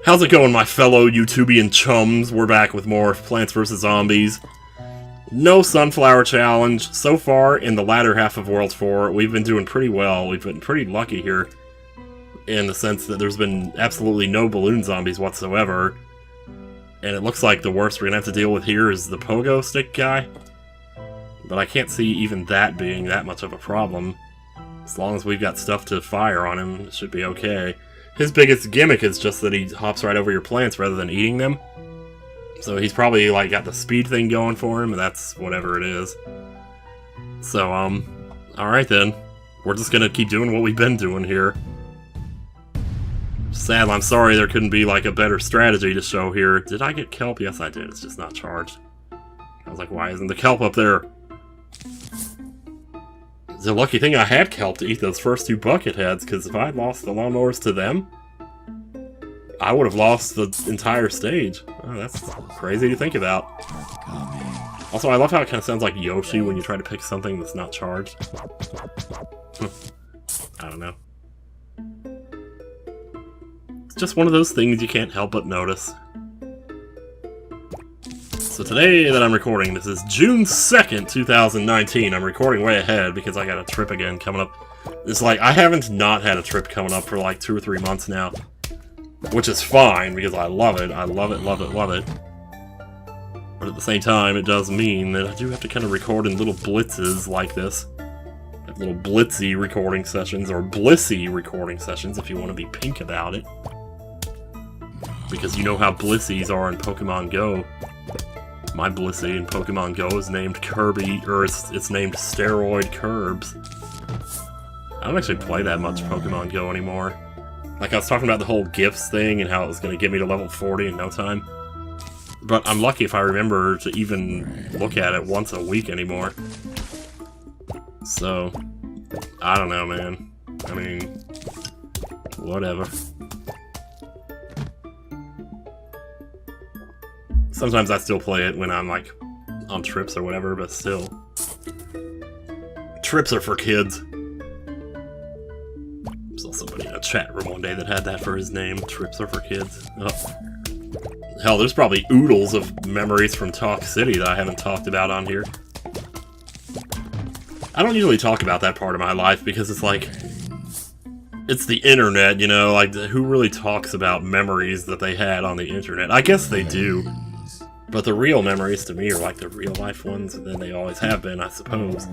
How's it going, my fellow YouTubian chums? We're back with more Plants vs. Zombies. No Sunflower Challenge. So far, in the latter half of World 4, we've been doing pretty well. We've been pretty lucky here, in the sense that there's been absolutely no balloon zombies whatsoever. And it looks like the worst we're gonna have to deal with here is the pogo stick guy. But I can't see even that being that much of a problem. As long as we've got stuff to fire on him, it should be okay. His biggest gimmick is just that he hops right over your plants rather than eating them. So he's probably like got the speed thing going for him, and that's whatever it is. So, alright then. We're just gonna keep doing what we've been doing here. Sad, I'm sorry there couldn't be like a better strategy to show here. Did I get kelp? Yes, I did. It's just not charged. I was like, why isn't the kelp up there? It's a lucky thing I had kelp to eat those first two bucket heads, because if I had lost the lawnmowers to them, I would have lost the entire stage. Oh, that's crazy to think about. Also, I love how it kind of sounds like Yoshi when you try to pick something that's not charged. I don't know. It's just one of those things you can't help but notice. So today that I'm recording, this is June 2nd, 2019. I'm recording way ahead because I got a trip again coming up. It's like, I haven't not had a trip coming up for like 2 or 3 months now. Which is fine, because I love it. I love it, love it, love it. But at the same time, it does mean that I do have to kind of record in little blitzes like this. Like little blitzy recording sessions, or blissy recording sessions, if you want to be pink about it. Because you know how blissies are in Pokemon Go. My Blissey in Pokemon Go is named Kirby, or it's named Steroid Curbs. I don't actually play that much Pokemon Go anymore. Like, I was talking about the whole gifts thing and how it was going to get me to level 40 in no time. But I'm lucky if I remember to even look at it once a week anymore. So, I don't know, man. I mean, whatever. Sometimes I still play it when I'm, like, on trips or whatever, but still. Trips are for kids. Saw somebody in a chat room one day that had that for his name. Trips are for kids. Oh. Hell, there's probably oodles of memories from Talk City that I haven't talked about on here. I don't usually talk about that part of my life because it's like... It's the internet, you know? Like, who really talks about memories that they had on the internet? I guess they do. But the real memories to me are like the real life ones, and then they always have been, I suppose.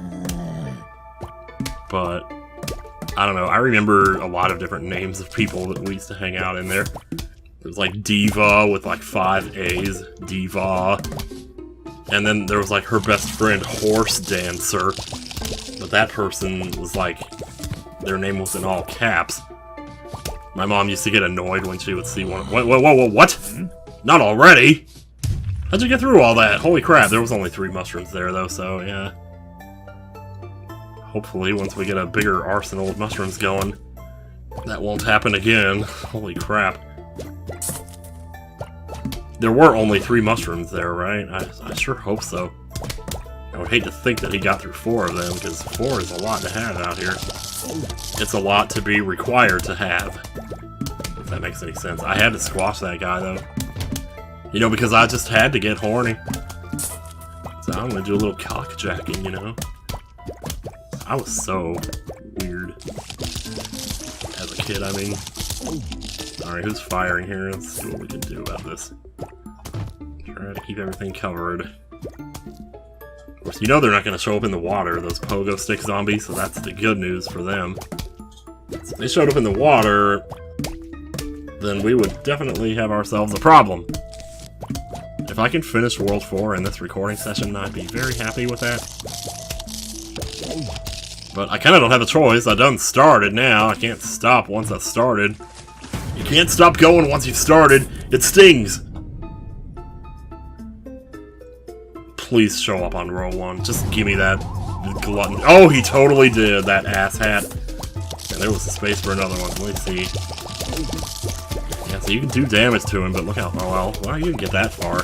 But... I don't know, I remember a lot of different names of people that we used to hang out in there. There was like Diva with like 5 A's, Diva. And then there was like her best friend, Horse Dancer. But that person was like, their name was in all caps. My mom used to get annoyed when she would see one. Whoa, what? Not already? How'd you get through all that? Holy crap, there was only 3 mushrooms there though, so yeah. Hopefully, once we get a bigger arsenal of mushrooms going, that won't happen again. Holy crap. There were only 3 mushrooms there, right? I sure hope so. I would hate to think that he got through 4 of them, because 4 is a lot to have out here. It's a lot to be required to have. If that makes any sense. I had to squash that guy, though. You know, because I just had to get horny. So I'm gonna do a little cockjacking, you know? I was so weird as a kid, I mean. Alright, who's firing here? Let's see what we can do about this. Try to keep everything covered. Of course, you know they're not going to show up in the water, those pogo stick zombies, so that's the good news for them. If they showed up in the water, then we would definitely have ourselves a problem. If I can finish World 4 in this recording session, I'd be very happy with that. But I kind of don't have a choice. I done started now. I can't stop once I started. You can't stop going once you've started. It stings. Please show up on row 1. Just give me that glutton. Oh, he totally did, that asshat. And there was a space for another one. Let me see. Yeah, so you can do damage to him, but look how... Oh, well, you didn't get that far.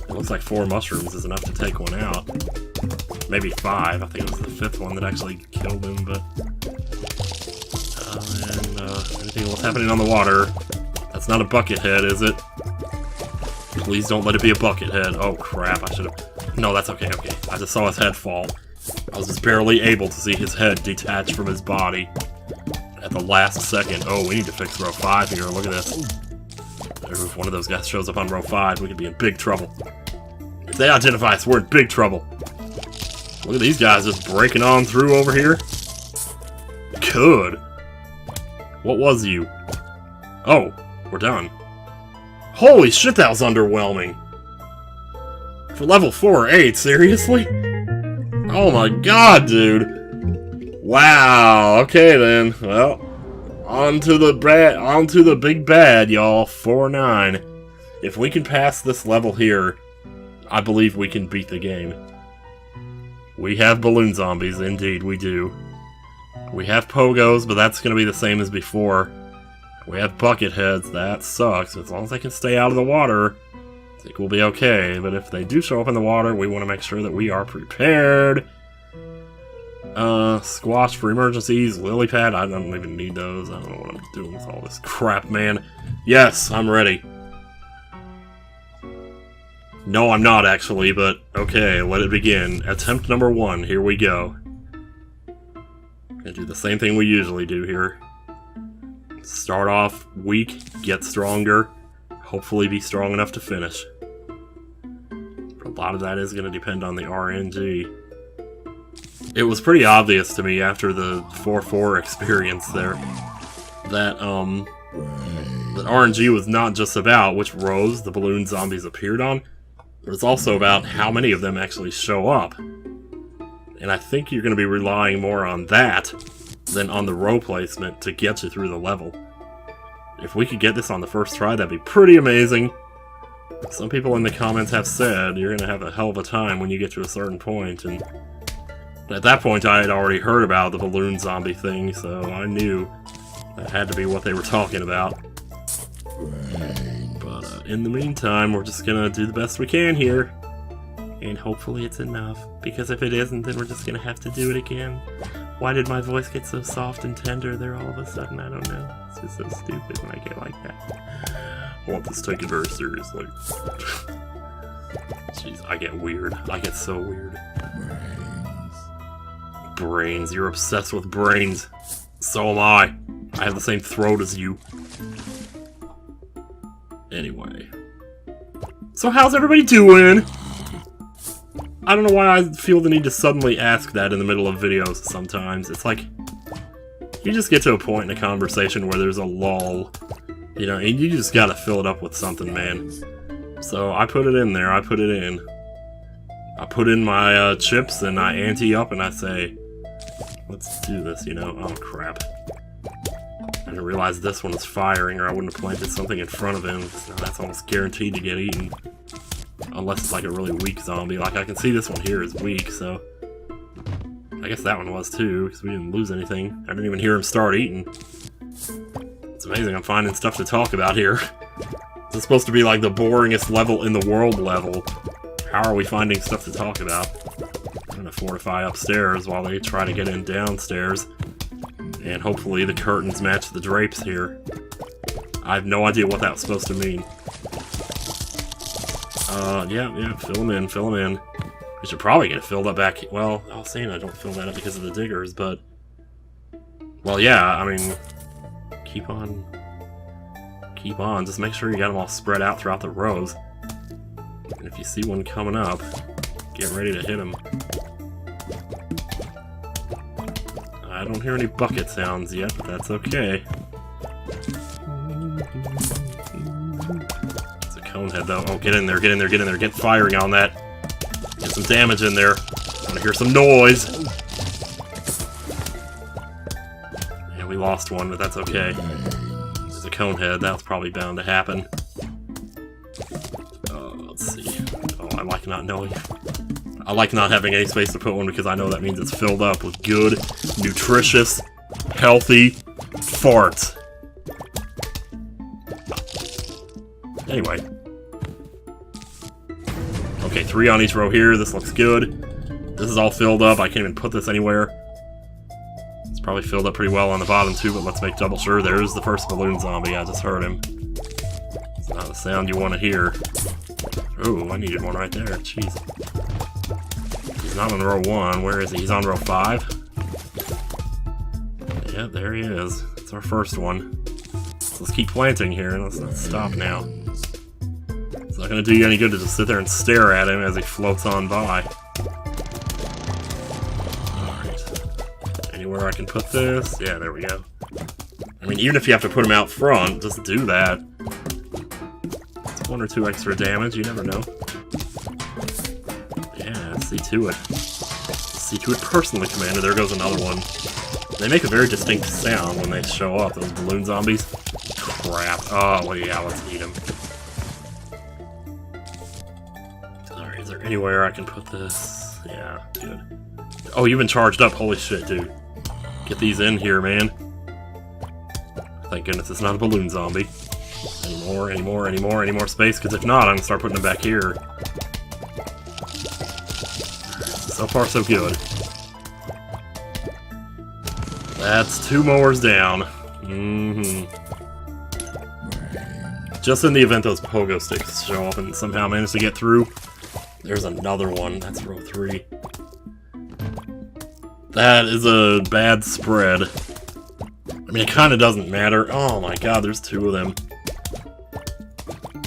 It looks like 4 mushrooms is enough to take one out. Maybe 5. I think it was the 5th one that actually killed him, but... anything else happening on the water? That's not a bucket head, is it? Please don't let it be a bucket head. Oh crap, I should've... No, that's okay, okay. I just saw his head fall. I was just barely able to see his head detach from his body at the last second. Oh, we need to fix row 5 here. Look at this. If one of those guys shows up on row 5, we could be in big trouble. If they identify us, we're in big trouble. Look at these guys just breaking on through over here. Good. What was you? Oh, we're done. Holy shit, that was underwhelming. For level 4 or 8, seriously? Oh my god, dude. Wow, okay then. Well, on to the big bad, y'all. 4-9. If we can pass this level here, I believe we can beat the game. We have balloon zombies, indeed we do. We have pogos, but that's going to be the same as before. We have bucket heads, that sucks. As long as they can stay out of the water, I think we'll be okay. But if they do show up in the water, we want to make sure that we are prepared. Squash for emergencies, lily pad, I don't even need those. I don't know what I'm doing with all this crap, man. Yes, I'm ready. No, I'm not actually, but okay, let it begin. Attempt number 1, here we go. Gonna do the same thing we usually do here. Start off weak, get stronger, hopefully be strong enough to finish. But a lot of that is going to depend on the RNG. It was pretty obvious to me after the 4-4 experience there that that RNG was not just about which rows the balloon zombies appeared on, but it's also about how many of them actually show up. And I think you're going to be relying more on that than on the row placement to get you through the level. If we could get this on the first try, that'd be pretty amazing. Some people in the comments have said you're going to have a hell of a time when you get to a certain point, and at that point I had already heard about the balloon zombie thing, so I knew that had to be what they were talking about. But in the meantime, we're just going to do the best we can here. And hopefully it's enough, because if it isn't, then we're just gonna have to do it again. Why did my voice get so soft and tender there all of a sudden? I don't know. It's just so stupid when I get like that. I want this taken very seriously. Jeez, I get weird. I get so weird. Brains. You're obsessed with brains. So am I. I have the same throat as you. Anyway. So how's everybody doing? I don't know why I feel the need to suddenly ask that in the middle of videos sometimes. It's like, you just get to a point in a conversation where there's a lull, you know, and you just gotta fill it up with something, man. So I put it in there, I put it in. I put in my chips and I ante up and I say, let's do this, you know. Oh crap. I didn't realize this one was firing or I wouldn't have planted something in front of him. So that's almost guaranteed to get eaten. Unless it's like a really weak zombie. Like, I can see this one here is weak, so... I guess that one was too, because we didn't lose anything. I didn't even hear him start eating. It's amazing I'm finding stuff to talk about here. This is supposed to be like the boringest level in the world level. How are we finding stuff to talk about? I'm gonna fortify upstairs while they try to get in downstairs. And hopefully the curtains match the drapes here. I have no idea what that was supposed to mean. Yeah, fill them in, fill them in. We should probably get it filled up back. Well, I was saying I don't fill that up because of the diggers, but... Well, yeah, I mean... Keep on. Just make sure you got them all spread out throughout the rows. And if you see one coming up, get ready to hit him. I don't hear any bucket sounds yet, but that's okay. Conehead though. Oh, get in there, get in there, get in there, get firing on that. Get some damage in there. I want to hear some noise. Yeah, we lost one, but that's okay. There's a conehead, that was probably bound to happen. Let's see. Oh, I like not knowing. I like not having any space to put one because I know that means it's filled up with good, nutritious, healthy farts. Anyway. Okay, 3 on each row here. This looks good. This is all filled up. I can't even put this anywhere. It's probably filled up pretty well on the bottom too, but let's make double sure. There's the first balloon zombie. I just heard him. the sound you want to hear. Oh, I needed one right there. Jeez. He's not on row 1. Where is he? He's on row 5? Yeah, there he is. It's our first one. So let's keep planting here, and let's stop now. It's not going to do you any good to just sit there and stare at him as he floats on by. Alright. Anywhere I can put this? Yeah, there we go. I mean, even if you have to put him out front, just do that. It's 1 or 2 extra damage, you never know. Yeah, see to it. See to it personally, Commander. There goes another one. They make a very distinct sound when they show up, those balloon zombies. Crap. Oh, well, yeah, let's eat them. Alright, is there anywhere I can put this? Yeah, good. Oh, you've been charged up. Holy shit, dude. Get these in here, man. Thank goodness it's not a balloon zombie. Any more space, because if not, I'm gonna start putting them back here. So far, so good. That's 2 mowers down. Just in the event those pogo sticks show up and somehow manage to get through. There's another one. That's row 3. That is a bad spread. I mean, it kind of doesn't matter. Oh my god, there's 2 of them.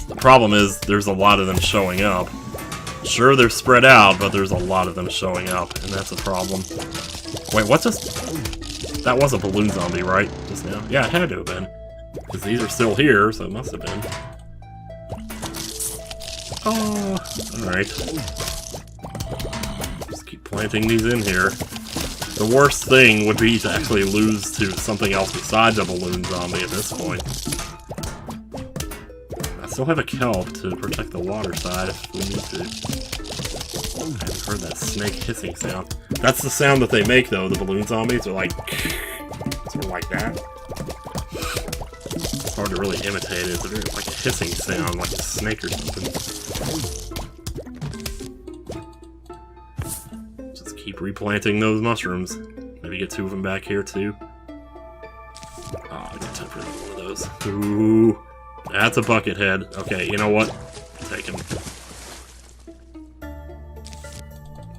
The problem is, there's a lot of them showing up. Sure, they're spread out, but there's a lot of them showing up, and that's a problem. Wait, what just... That was a balloon zombie, right? Just now? Yeah, it had to have been. Because these are still here, so it must have been. Oh, alright. Just keep planting these in here. The worst thing would be to actually lose to something else besides a balloon zombie at this point. I still have a kelp to protect the water side if we need to. I haven't heard that snake hissing sound. That's the sound that they make, though. The balloon zombies are like... sort of like that. It's hard to really imitate it. It's like a hissing sound, like a snake or something. Just keep replanting those mushrooms. Maybe get 2 of them back here, too. Oh, I got time for another one of those. Ooh. That's a bucket head. Okay, you know what? Take him.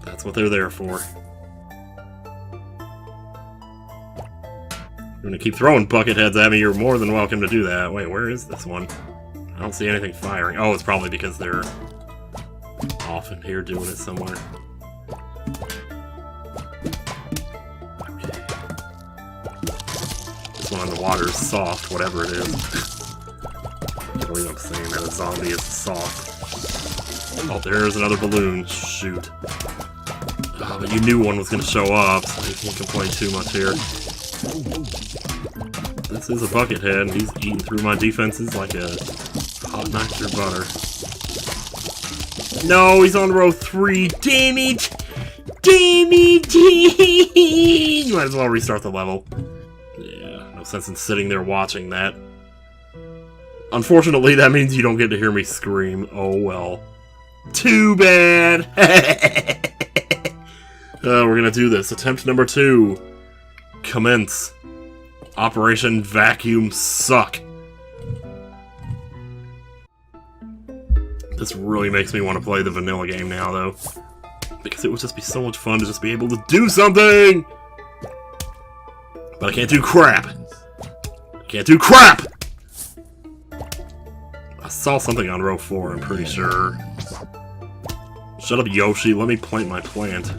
That's what they're there for. You're gonna keep throwing bucket heads at me, you're more than welcome to do that. Wait, where is this one? I don't see anything firing. Oh, it's probably because they're off in here doing it somewhere. Okay. This one on the water is soft, whatever it is. I can't believe I'm saying that a zombie is soft. Oh, there's another balloon. Shoot. Oh, but you knew one was gonna show up, so you can't complain too much here. This is a bucket head, and he's eating through my defenses like a hot knife through butter. No, he's on row 3. Damn it! Damn it! You might as well restart the level. Yeah, no sense in sitting there watching that. Unfortunately, that means you don't get to hear me scream. Oh well. Too bad! We're gonna do this. Attempt number 2. Commence. Operation Vacuum Suck. This really makes me want to play the vanilla game now, though. Because it would just be so much fun to just be able to do something! But I can't do crap! I can't do crap! I saw something on row 4, I'm pretty sure. Shut up, Yoshi, let me plant my plant.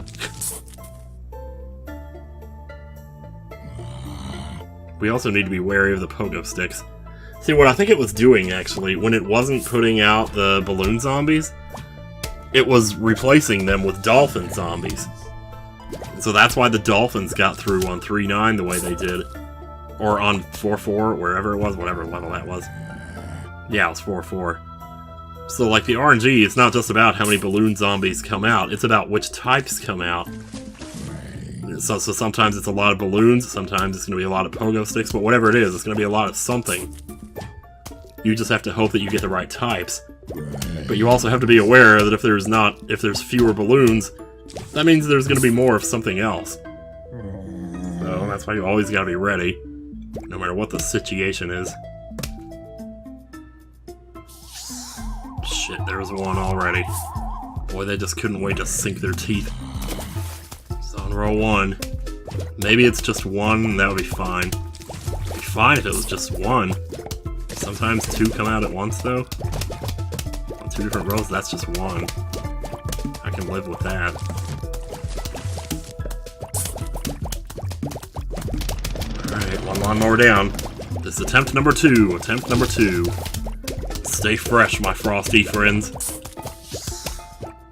We also need to be wary of the pogo sticks. See, what I think it was doing, actually, when it wasn't putting out the balloon zombies, it was replacing them with dolphin zombies. So that's why the dolphins got through on 3.9 the way they did. Or on 4.4, wherever it was, whatever level that was. Yeah, it was 4.4. So, like, the RNG, it's not just about how many balloon zombies come out, it's about which types come out. So sometimes it's a lot of balloons, sometimes it's going to be a lot of pogo sticks, but whatever it is, it's going to be a lot of something. You just have to hope that you get the right types. But you also have to be aware that if there's fewer balloons, that means there's going to be more of something else. So that's why you always got to be ready, no matter what the situation is. Shit, there's one already. Boy, they just couldn't wait to sink their teeth. It's on row 1. Maybe it's just one, and that would be fine. It'd be fine if it was just one. Sometimes 2 come out at once, though. On 2 different rows, that's just one. I can live with that. Alright, one lawnmower down. This is attempt number 2. Attempt number 2. Stay fresh, my frosty friends.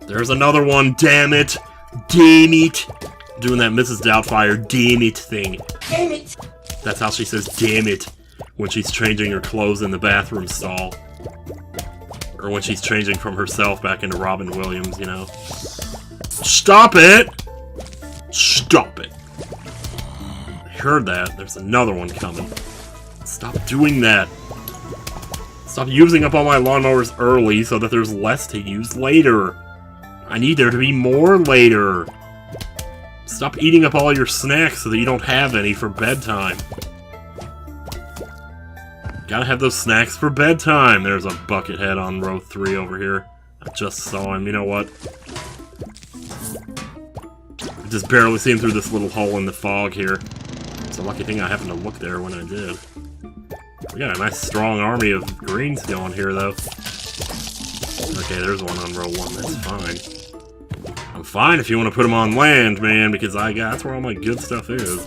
There's another one, damn it! Damn it! Doing that Mrs. Doubtfire damn it thing. Damn it! That's how she says damn it when she's changing her clothes in the bathroom stall. Or when she's changing from herself back into Robin Williams, you know. Stop it! Stop it. I heard that. There's another one coming. Stop doing that. Stop using up all my lawnmowers early so that there's less to use later. I need there to be more later. Stop eating up all your snacks so that you don't have any for bedtime. Gotta have those snacks for bedtime. There's a buckethead on row 3 over here. I just saw him. You know what? I just barely see him through this little hole in the fog here. It's a lucky thing I happened to look there when I did. We got a nice strong army of greens going here, though. Okay, there's one on row 1. That's fine. I'm fine if you want to put them on land, man, because that's where all my good stuff is.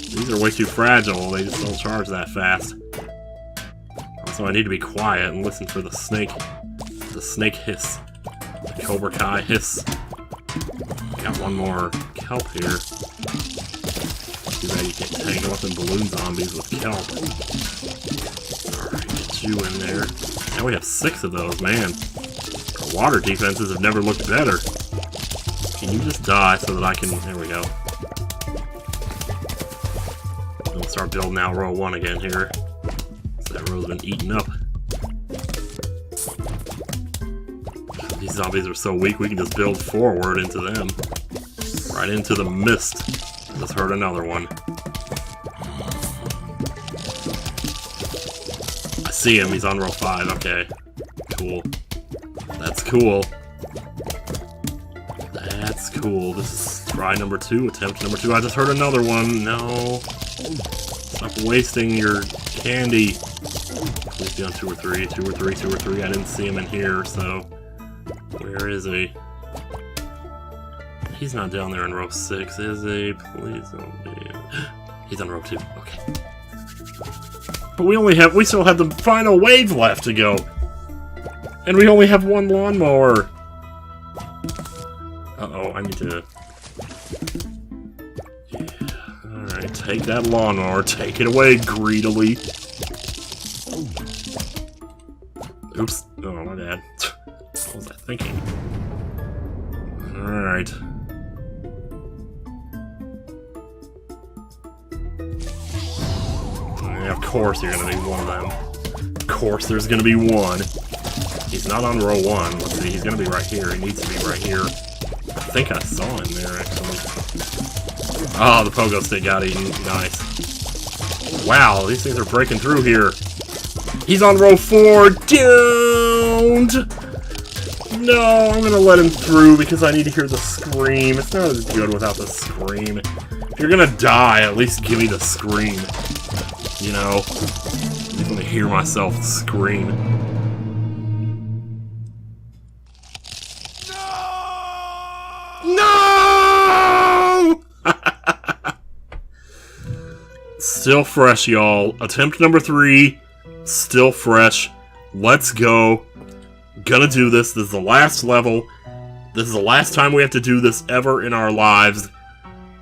These are way too fragile. They just don't charge that fast. Also, I need to be quiet and listen for the snake hiss. The Cobra Kai hiss. Got one more kelp here. Too bad you can't tangle up in balloon zombies with kelp. Alright, get you in there. Now we have 6 of those, man. Our water defenses have never looked better. Can you just die so that I can... There we go. We'll start building out row 1 again here. So that row's been eaten up. These zombies are so weak we can just build forward into them. Right into the mist. I just heard another one. I see him, he's on row 5, okay. Cool. That's cool. That's cool. This is try number 2, attempt number 2. I just heard another one. No. Stop wasting your candy. Please be on 2 or 3, 2 or 3, 2 or 3. I didn't see him in here, so... Where is he? He's not down there in row 6, is he? Please don't be. He's on row 2. Okay. But we still have the final wave left to go. And we only have 1 lawnmower. Uh-oh, I need to... Yeah. Alright, take that lawnmower. Take it away greedily. Oops. Oh, my bad. What was I thinking? Alright. Of course you're gonna be one of them. Of course there's gonna be one. He's not on row 1. Let's see, he's gonna be right here. He needs to be right here. I think I saw him there, actually. Oh, the pogo stick got eaten. Nice. Wow, these things are breaking through here. He's on row 4. Don't! No, I'm gonna let him through because I need to hear the scream. It's not as good without the scream. If you're gonna die, at least give me the scream. You know? I just want to hear myself scream. No! Still fresh, y'all. Attempt number 3. Still fresh. Let's go. Gonna do this. This is the last level. This is the last time we have to do this ever in our lives.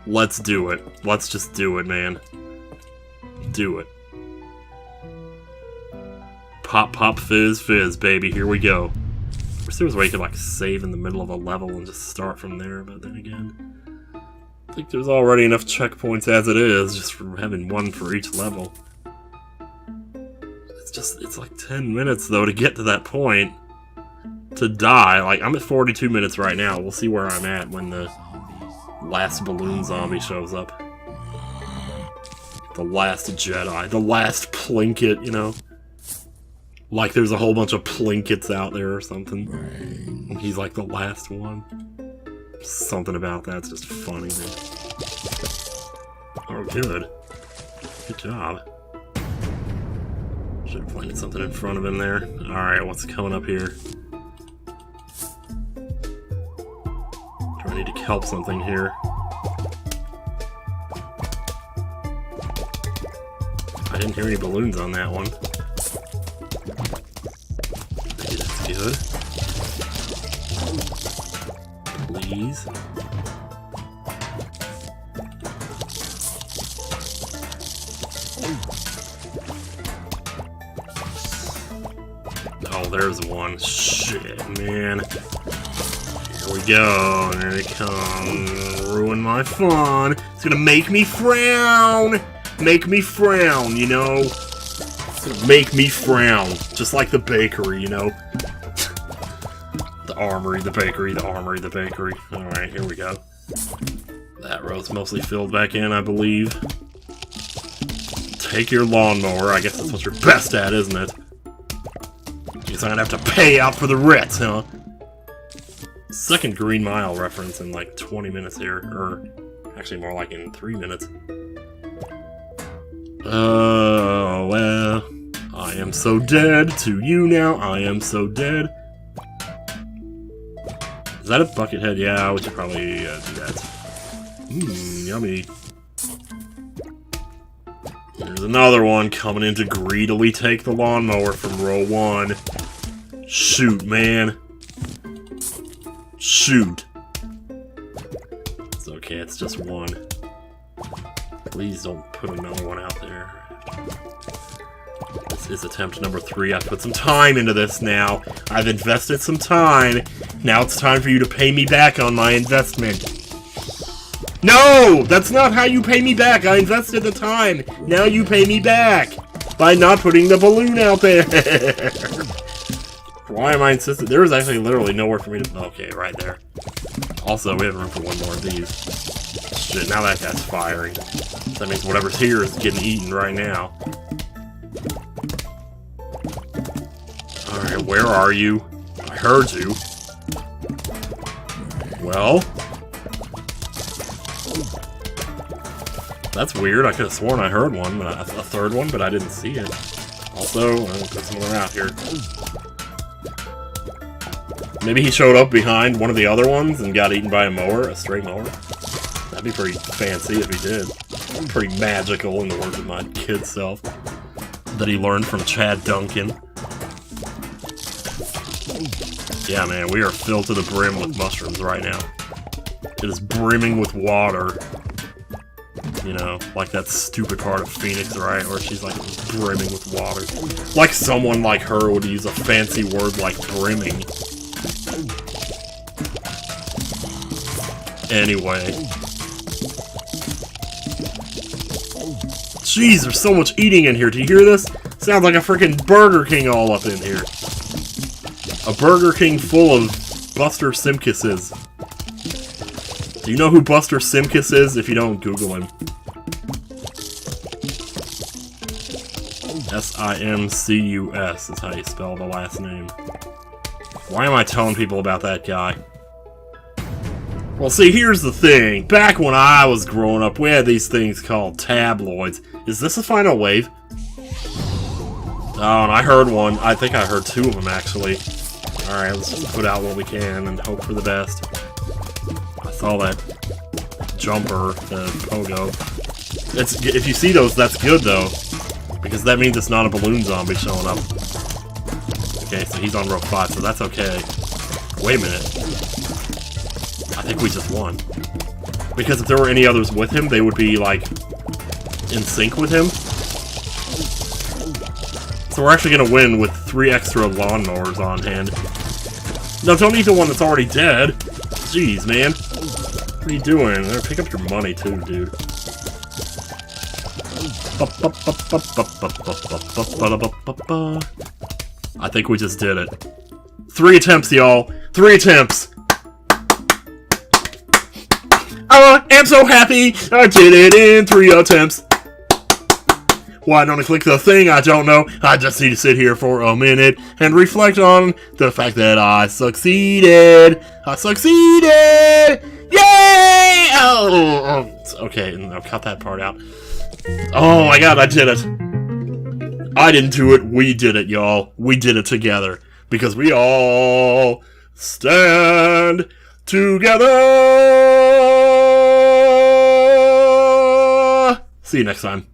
Let's do it. Let's just do it, man. Do it. Pop, pop, fizz, fizz, baby. Here we go. I wish there was a way you could, like, save in the middle of a level and just start from there, but then again... I think there's already enough checkpoints as it is, just from having 1 for each level. It's like 10 minutes, though, to get to that point. To die. Like, I'm at 42 minutes right now. We'll see where I'm at when the last balloon zombie shows up. The last Jedi. The last Plinkett, you know? Like there's a whole bunch of Plinkets out there or something. And he's like the last one. Something about that's just funny, man. Oh, good. Good job. Should have planted something in front of him there. Alright, what's coming up here? Do I need to kelp something here? I didn't hear any balloons on that one. Maybe that's good. Please. Oh, there's one. Shit, man. Here we go. There they come. Ruin my fun. It's gonna make me frown. Make me frown, you know? It's gonna make me frown. Just like the bakery, you know? The armory, the bakery, the armory, the bakery. Alright, here we go. That row's mostly filled back in, I believe. Take your lawnmower. I guess that's what you're best at, isn't it? Guess I'm gonna have to pay out for the Ritz, huh? Second Green Mile reference in like 20 minutes here. Or, actually more like in 3 minutes. Oh, well. I am so dead to you now. I am so dead. Is that a bucket head? Yeah, we should probably do that. Mmm, yummy. There's another one coming in to greedily take the lawnmower from row 1. Shoot, man. Shoot. It's okay, it's just one. Please don't put another one out there. This is attempt number 3. I've put some time into this now. I've invested some time. Now it's time for you to pay me back on my investment. No! That's not how you pay me back! I invested the time! Now you pay me back! By not putting the balloon out there! Why am I insistent? There is actually literally nowhere for me to... Okay, right there. Also, we have room for one more of these. Shit, now that guy's firing. That means whatever's here is getting eaten right now. Alright, where are you? I heard you. Well... That's weird. I could have sworn I heard one, but a third one, but I didn't see it. Also, I'm gonna put some more out here. Maybe he showed up behind one of the other ones and got eaten by a mower, a stray mower. That'd be pretty fancy if he did. Pretty magical, in the words of my kid self. That he learned from Chad Duncan. Yeah, man, we are filled to the brim with mushrooms right now. It is brimming with water. You know, like that stupid part of Phoenix, right? Where she's like brimming with water. Like someone like her would use a fancy word like brimming. Anyway. Jeez, there's so much eating in here. Do you hear this? Sounds like a freaking Burger King all up in here. A Burger King full of Buster Simkises. Do you know who Buster Simkis is? If you don't, Google him. S-I-M-C-U-S is how you spell the last name. Why am I telling people about that guy? Well, see, here's the thing. Back when I was growing up, we had these things called tabloids. Is this a final wave? Oh, and I heard one. I think I heard 2 of them, actually. Alright, let's just put out what we can and hope for the best. I saw that jumper, the pogo. If you see those, that's good, though. Because that means it's not a balloon zombie showing up. Okay, so he's on row 5, so that's okay. Wait a minute. I think we just won. Because if there were any others with him, they would be, like, in sync with him. So we're actually gonna win with 3 extra lawnmowers on hand. No, don't eat the one that's already dead. Jeez, man. What are you doing? Pick up your money, too, dude. I think we just did it. 3 attempts, y'all. 3 attempts. I am so happy I did it in 3 attempts. Why don't I click the thing? I don't know. I just need to sit here for a minute and reflect on the fact that I succeeded. I succeeded! Yay! Oh, okay, now cut that part out. Oh my god, I did it. I didn't do it. We did it, y'all. We did it together. Because we all stand together. See you next time.